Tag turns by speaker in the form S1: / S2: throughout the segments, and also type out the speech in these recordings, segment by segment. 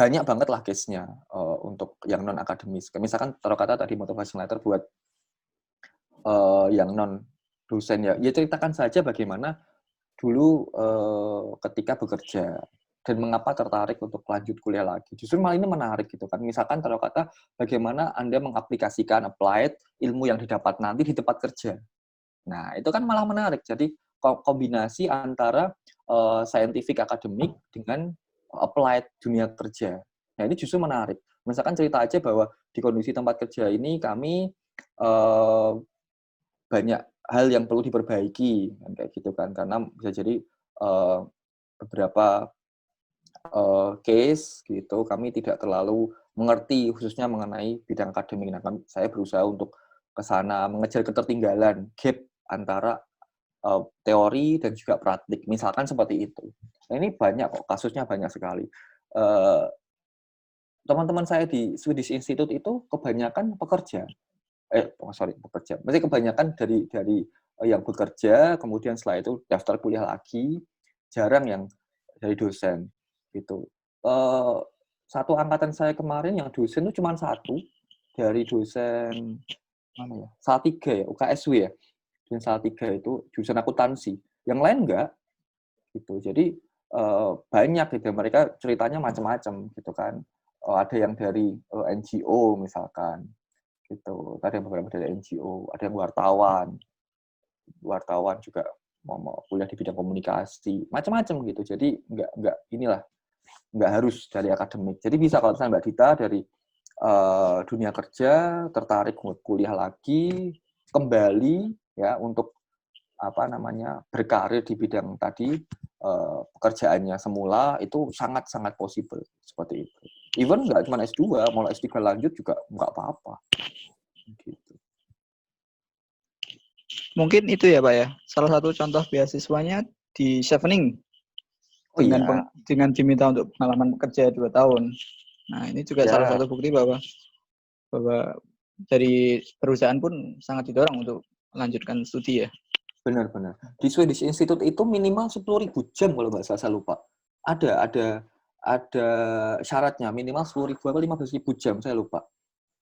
S1: banyak banget lah case-nya untuk yang non akademis. Misalkan taruh kata tadi motivation letter buat yang non dosen ya ceritakan saja bagaimana dulu ketika bekerja dan mengapa tertarik untuk lanjut kuliah lagi. Justru malah ini menarik gitu kan. Misalkan kalau kata bagaimana Anda mengaplikasikan applied ilmu yang didapat nanti di tempat kerja. Nah, itu kan malah menarik. Jadi kombinasi antara scientific akademik dengan applied dunia kerja. Nah, ini justru menarik. Misalkan cerita aja bahwa di kondisi tempat kerja ini kami banyak hal yang perlu diperbaiki kan kayak gitu kan, karena bisa jadi beberapa case gitu kami tidak terlalu mengerti khususnya mengenai bidang akademik. Nah, saya berusaha untuk ke sana mengejar ketertinggalan gap antara teori dan juga praktik, misalkan seperti itu. Nah, ini banyak kok, kasusnya banyak sekali. Teman-teman saya di Swedish Institute itu kebanyakan pekerja. Bekerja. Maksudnya kebanyakan dari yang bekerja, kemudian setelah itu daftar kuliah lagi, jarang yang dari dosen gitu. Satu angkatan saya kemarin yang dosen itu cuma satu dari dosen mana ya? Salatiga ya, UKSW ya. Dosen Salatiga itu jurusan akuntansi. Yang lain enggak gitu. Jadi banyak gitu. Mereka ceritanya macam-macam gitu kan. Ada yang dari NGO misalkan gitu. Ada yang beberapa dari NGO, ada yang wartawan juga mau kuliah di bidang komunikasi, macam-macam gitu. Jadi nggak harus dari akademik. Jadi bisa kalau misalnya Mbak Dita dari dunia kerja tertarik kuliah lagi kembali ya untuk berkarir di bidang tadi pekerjaannya semula itu sangat-sangat possible seperti itu. Even nggak cuma S2, mau S3 lanjut juga nggak apa-apa. Gitu.
S2: Mungkin itu ya Pak ya, salah satu contoh beasiswanya di Chevening. Dengan diminta untuk pengalaman bekerja 2 tahun. Nah, ini juga salah satu bukti bahwa dari perusahaan pun sangat didorong untuk melanjutkan studi ya.
S1: Benar-benar. Di Swedish Institute itu minimal 10.000 jam kalau nggak salah, saya lupa. Ada syaratnya minimal 10.000 atau 15.000 jam, saya lupa.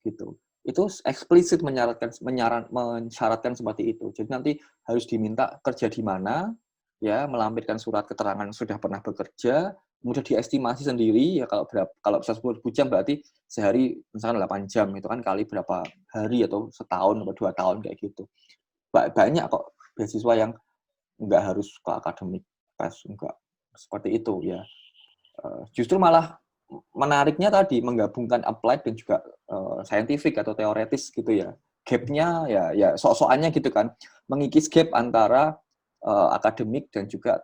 S1: Gitu. Itu eksplisit mensyaratkan seperti itu. Jadi nanti harus diminta kerja di mana, ya, melampirkan surat keterangan sudah pernah bekerja, kemudian diestimasi sendiri ya kalau bisa 10.000 jam berarti sehari misalkan 8 jam itu kan kali berapa hari atau setahun atau 2 tahun kayak gitu. Banyak kok beasiswa yang nggak harus ke akademik enggak seperti itu ya. Justru malah menariknya tadi menggabungkan applied dan juga scientific atau teoretis gitu ya. Gap-nya ya sok-sokannya gitu kan, mengikis gap antara akademik dan juga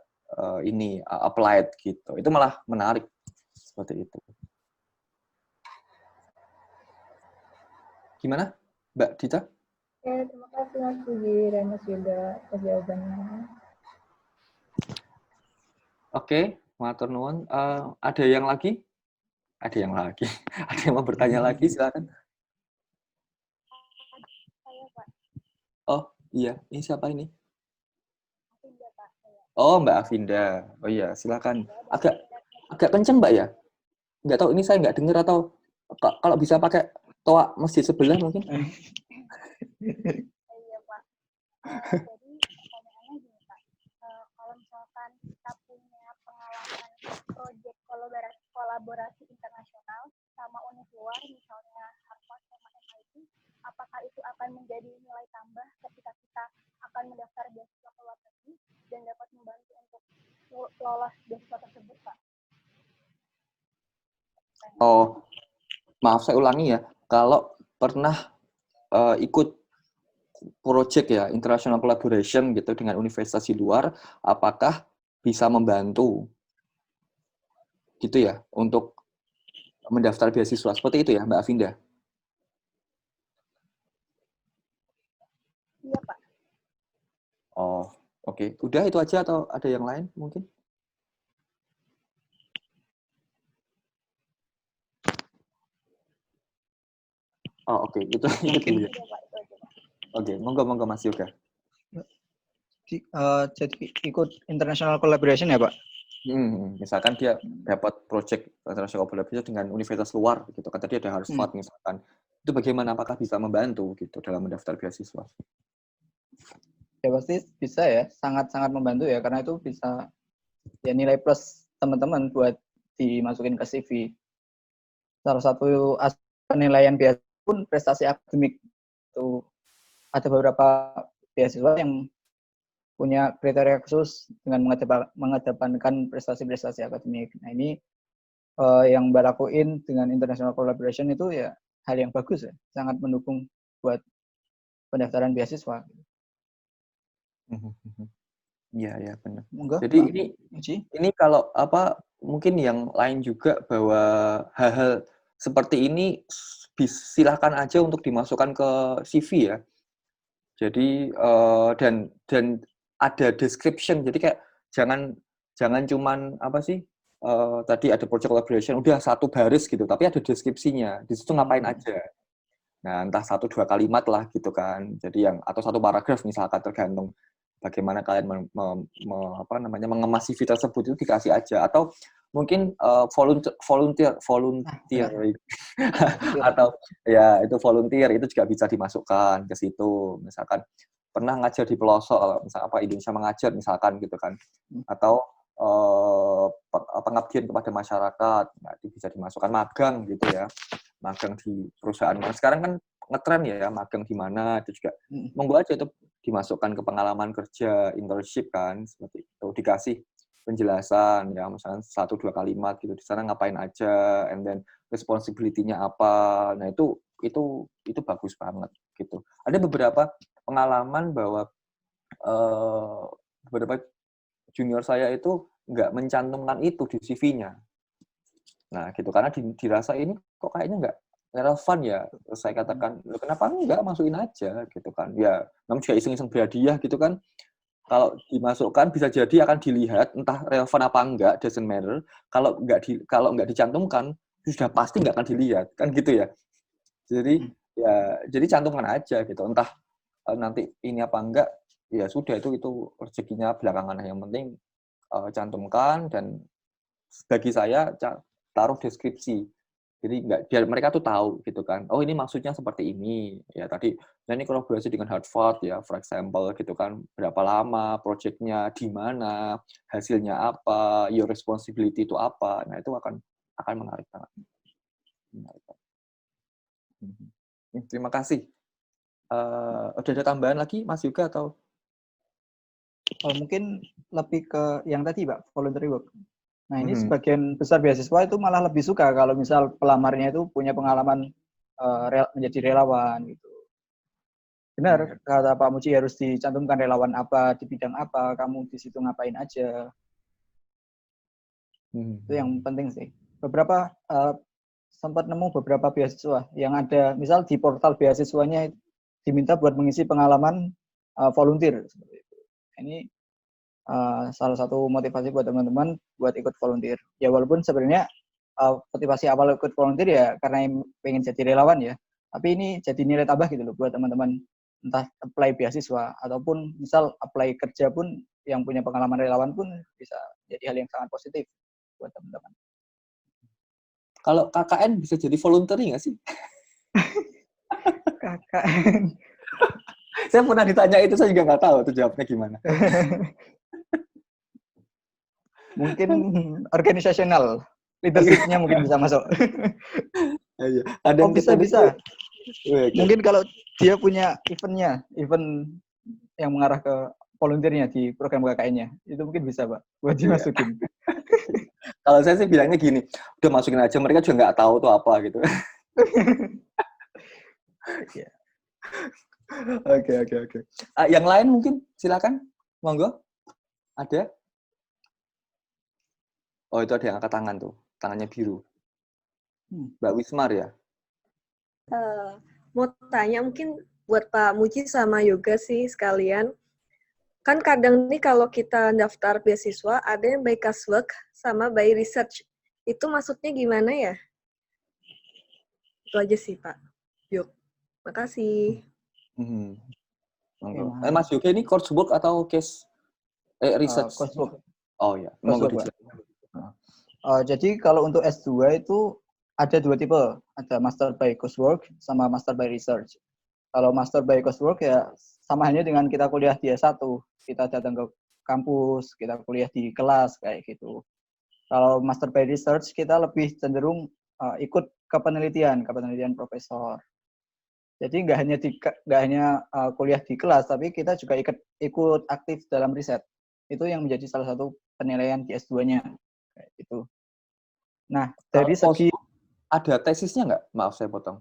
S1: applied gitu. Itu malah menarik seperti itu. Gimana, Mbak Dita?
S3: Ya, terima kasih Mas Puji dan Mas Yuda atas jawabannya.
S1: Oke, matur nuwun. Ada yang lagi? Ada yang mau bertanya lagi, silakan.
S3: Saya, Pak.
S1: Oh, iya. Ini siapa ini? Afinda, Pak. Oh, Mbak Afinda. Oh iya, silakan. Agak kenceng, Mbak ya? Nggak tahu, ini saya nggak dengar atau kalau bisa pakai toa masjid sebelah mungkin.
S3: Iya, Pak. Jadi pertanyaannya gini, Pak. Kalau misalkan kita punya pengalaman proyek kolaborasi internasional sama univ luar, misalnya Harvard sama MIT, apakah itu akan menjadi nilai tambah ketika kita akan mendaftar beasiswa ke luar negeri dan dapat membantu untuk lolos beasiswa tersebut, Pak?
S1: Oh, maaf saya ulangi ya. Kalau pernah ikut project ya, international collaboration gitu dengan universitas di luar, apakah bisa membantu gitu ya untuk mendaftar beasiswa seperti itu ya, Mbak Afinda?
S3: Iya, Pak.
S1: Oh, oke. Udah itu aja atau ada yang lain mungkin? Oh, oke. Itu dulu ya. Oke, monggo Mas Yoga.
S2: Jadi ikut international collaboration ya, Pak?
S1: Misalkan dia dapat project international collaboration dengan universitas luar gitu kan, tadi ada Harvard misalkan, itu bagaimana, apakah bisa membantu gitu dalam mendaftar beasiswa?
S2: Ya pasti bisa ya, sangat-sangat membantu ya, karena itu bisa ya nilai plus teman-teman buat dimasukin ke CV. Salah satu penilaian beasiswa pun prestasi akademik. Itu ada beberapa beasiswa yang punya kriteria khusus dengan mengedepankan prestasi-prestasi akademik. Nah ini yang Mbak lakuin dengan international collaboration itu ya hal yang bagus ya, sangat mendukung buat pendaftaran beasiswa.
S1: Iya benar.
S2: Monggo,
S1: Jadi
S2: Uji.
S1: ini kalau mungkin yang lain juga bahwa hal-hal seperti ini silakan aja untuk dimasukkan ke CV ya. Jadi dan ada description. Jadi kayak jangan cuman tadi ada project collaboration udah satu baris gitu, tapi ada deskripsinya. Di situ ngapain aja. Nah, entah 1-2 kalimat lah gitu kan. Jadi atau satu paragraf misalkan, tergantung bagaimana kalian mengemas CV tersebut, itu dikasih aja. Atau mungkin volunteer atau ya itu volunteer itu juga bisa dimasukkan ke situ. Misalkan pernah ngajar di pelosok, misalkan Indonesia mengajar misalkan gitu kan. Atau pengabdian kepada masyarakat, nah, itu bisa dimasukkan. Magang gitu ya, magang di perusahaan. Sekarang kan ngetren ya magang di mana, itu juga monggo aja itu dimasukkan ke pengalaman kerja, internship kan, seperti itu, dikasih penjelasan ya, misalnya 1-2 kalimat gitu, di sana ngapain aja, and then responsibility-nya apa. Nah itu bagus banget gitu. Ada beberapa pengalaman bahwa beberapa junior saya itu nggak mencantumkan itu di CV-nya. Nah, gitu. Karena dirasa ini kok kayaknya nggak relevan ya. Terus saya katakan, kenapa enggak, masukin aja gitu kan. Ya, namun juga iseng-iseng berhadiah gitu kan. Kalau dimasukkan bisa jadi akan dilihat, entah relevan apa enggak, doesn't matter. Kalau nggak dicantumkan, sudah pasti nggak akan dilihat. Kan gitu ya. Jadi cantumkan aja gitu. Entah nanti ini apa enggak, ya sudah, itu rezekinya belakangan. Yang penting cantumkan, dan bagi saya taruh deskripsi. Jadi biar mereka tuh tahu gitu kan. Oh, ini maksudnya seperti ini. Ya tadi, nah ini kolaborasi dengan Harvard ya, for example gitu kan. Berapa lama proyeknya, di mana, hasilnya apa, your responsibility itu apa. Nah, itu akan menarik banget. Terima kasih. Udah ada tambahan lagi Mas Yuga atau?
S2: Mungkin lebih ke yang tadi Pak, voluntary work. Nah ini sebagian besar beasiswa itu malah lebih suka kalau misal pelamarnya itu punya pengalaman menjadi relawan gitu. Benar, kata Pak Muji, harus dicantumkan relawan apa, di bidang apa, kamu di situ ngapain aja. Itu yang penting sih. Beberapa sempat nemu beberapa beasiswa yang ada, misal di portal beasiswanya diminta buat mengisi pengalaman volunteer. Ini salah satu motivasi buat teman-teman buat ikut volunteer. Ya walaupun sebenarnya motivasi awal ikut volunteer ya karena pengen jadi relawan ya. Tapi ini jadi nilai tambah gitu loh buat teman-teman, entah apply beasiswa ataupun misal apply kerja pun, yang punya pengalaman relawan pun bisa jadi hal yang sangat positif buat teman-teman.
S1: Kalau KKN bisa jadi voluntary nggak sih?
S2: KKN.
S1: Saya pernah ditanya itu, saya juga nggak tahu tuh jawabnya gimana.
S2: Mungkin organisasional, leadership-nya mungkin bisa masuk.
S1: Kadang
S2: bisa. Mungkin kalau dia punya event yang mengarah ke volunteernya di program KKN-nya, itu mungkin bisa Pak, buat dimasukin.
S1: Kalau saya sih bilangnya gini, udah masukin aja, mereka juga nggak tahu tuh apa gitu. Oke. Yang lain mungkin silakan, monggo. Ada? Oh, itu ada yang angkat tangan tuh, tangannya biru. Mbak Wismar ya?
S4: Mau tanya mungkin buat Pak Muji sama Yoga sih sekalian. Kan kadang nih kalau kita daftar beasiswa, ada yang by casework sama by research. Itu maksudnya gimana ya? Itu aja sih, Pak. Yuk, makasih.
S1: Mas Yoga ini coursework atau case research?
S2: Coursework.
S1: Oh ya, monggo
S2: Coursework, Pak.
S1: dijelaskan.
S2: Jadi kalau untuk S2 itu ada 2 tipe, ada Master by Coursework sama Master by Research. Kalau Master by Coursework ya sama halnya dengan kita kuliah di S1, kita datang ke kampus, kita kuliah di kelas kayak gitu. Kalau Master by Research kita lebih cenderung ikut ke penelitian profesor. Jadi nggak hanya kuliah di kelas, tapi kita juga ikut aktif dalam riset. Itu yang menjadi salah satu penilaian di S2-nya. Kayak gitu. Nah, dari segi
S1: ada tesisnya nggak? Maaf saya potong.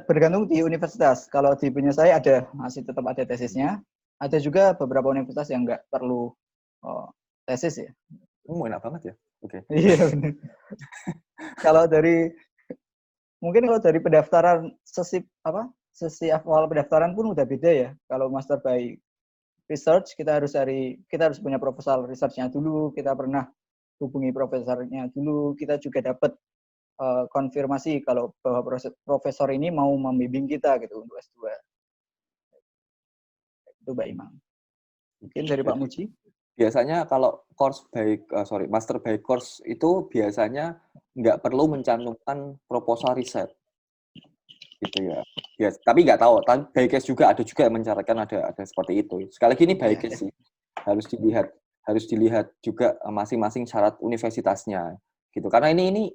S2: Bergantung di universitas. Kalau di punya saya masih tetap ada tesisnya. Ada juga beberapa universitas yang nggak perlu tesis ya.
S1: Enak banget ya. Oke.
S2: Iya benar. Kalau dari pendaftaran sesi awal pendaftaran pun udah beda ya. Kalau Master by Research kita harus punya proposal research-nya dulu, kita pernah hubungi profesornya dulu, kita juga dapat konfirmasi kalau bahwa profesor ini mau membimbing kita gitu untuk S2. Itu Mbak Imam. Mungkin dari Pak Muji.
S1: Biasanya kalau Master by Course itu biasanya nggak perlu mencantumkan proposal riset. Gitu ya. Tapi nggak tahu, by case juga ada yang mencaratkan ada seperti itu. Sekali lagi ini by case sih. Harus dilihat juga masing-masing syarat universitasnya. Gitu. Karena ini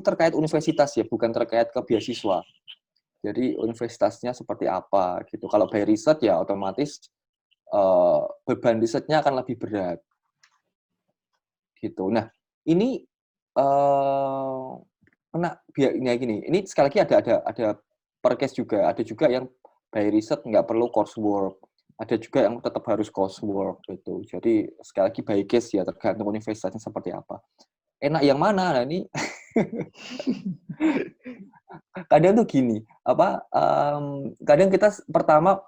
S1: terkait universitas ya, bukan terkait ke beasiswa. Jadi universitasnya seperti apa gitu. Kalau by riset ya otomatis beban risetnya akan lebih berat. Gitu. Nah, ini gini. Ini sekali lagi ada per case juga. Ada juga yang by riset nggak perlu coursework. Ada juga yang tetap harus coursework gitu. Jadi sekali lagi by case ya, tergantung universitasnya seperti apa. Enak yang mana? Nah, ini kadang tuh gini, kadang kita pertama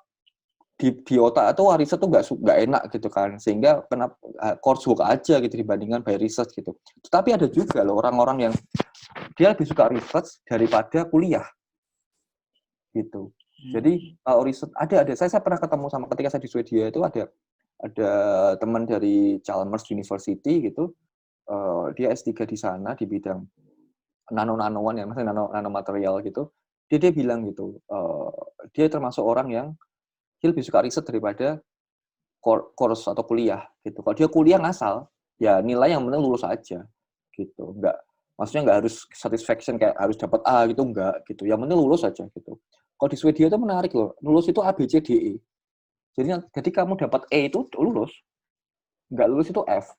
S1: di otak atau riset tuh nggak enak gitu kan, sehingga kenapa coursework aja gitu dibandingkan by research gitu. Tapi ada juga loh orang-orang yang dia lebih suka research daripada kuliah gitu. Jadi kalau riset ada saya pernah ketemu sama ketika saya di Swedia itu ada teman dari Chalmers University gitu, dia S3 di sana di bidang nanoan ya, maksudnya nanomaterial gitu. Dia bilang gitu, dia termasuk orang yang dia lebih suka riset daripada course atau kuliah gitu. Kalau dia kuliah ngasal, ya nilai yang penting lulus aja gitu. Maksudnya nggak harus satisfaction kayak harus dapat A gitu, enggak gitu. Yang penting lulus aja gitu. Kalau di Swedia itu menarik loh, lulus itu A, B, C, D, E. Jadi kamu dapat E itu lulus, nggak lulus itu F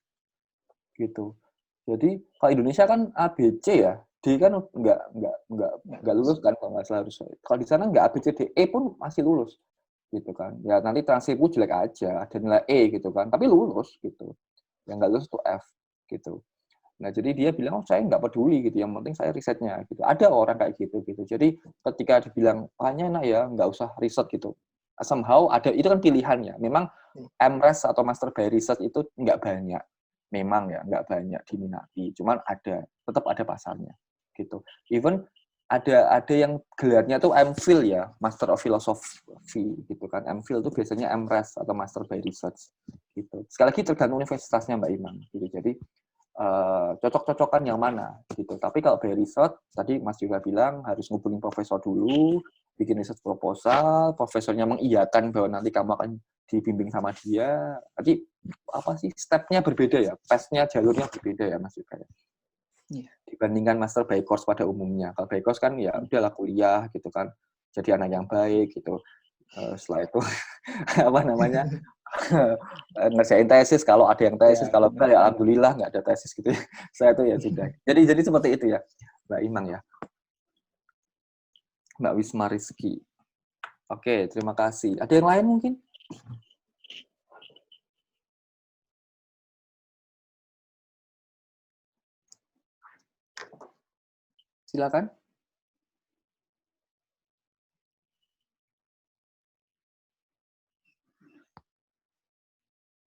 S1: gitu. Jadi kalau Indonesia kan A, B, C ya, D kan nggak lulus kan kalau nggak salah harus. Kalau di sana nggak A, B, C, D, E pun masih lulus gitu kan. Ya nanti transkripmu jelek aja, ada nilai E gitu kan, tapi lulus gitu. Yang nggak lulus itu F gitu. Nah jadi dia bilang, saya nggak peduli gitu, yang penting saya risetnya gitu. Ada orang kayak gitu. Jadi ketika dibilang, hanya enak ya, nggak usah riset gitu. Somehow ada, itu kan pilihannya. Memang MRes atau Master by Research itu nggak banyak. Memang ya, nggak banyak diminati. Cuman tetap ada pasarnya gitu. Even ada yang gelarnya tuh MPhil ya, Master of Philosophy gitu kan. MPhil itu biasanya MRes atau Master by Research gitu. Sekali lagi tergantung universitasnya Mbak Imam gitu. Jadi cocok-cocokan yang mana gitu. Tapi kalau by research tadi Mas juga bilang harus ngubungin profesor dulu, bikin research proposal, profesornya mengiyakan bahwa nanti kamu akan dibimbing sama dia. Jadi apa sih stepnya berbeda ya, pathnya jalurnya berbeda ya Mas juga ya. Dibandingkan master by course pada umumnya. Kalau by course kan ya udahlah kuliah gitu kan, jadi anak yang baik gitu. Setelah itu apa namanya ngerjain tesis, kalau ada yang tesis, kalau enggak ya alhamdulillah nggak ada tesis gitu ya. Saya tuh ya sudah. Jadi seperti itu ya Mbak Imang ya. Mbak Wisma Rizky. Oke, terima kasih. Ada yang lain mungkin? Silakan.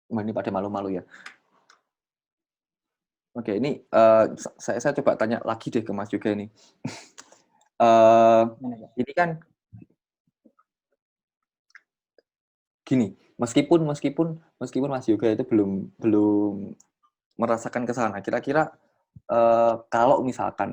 S1: Ini pada malu-malu ya. Oke, ini saya coba tanya lagi deh ke Mas juga ini. Ini kan gini, Meskipun Mas Yoga itu belum merasakan ke sana. Kira-kira kalau misalkan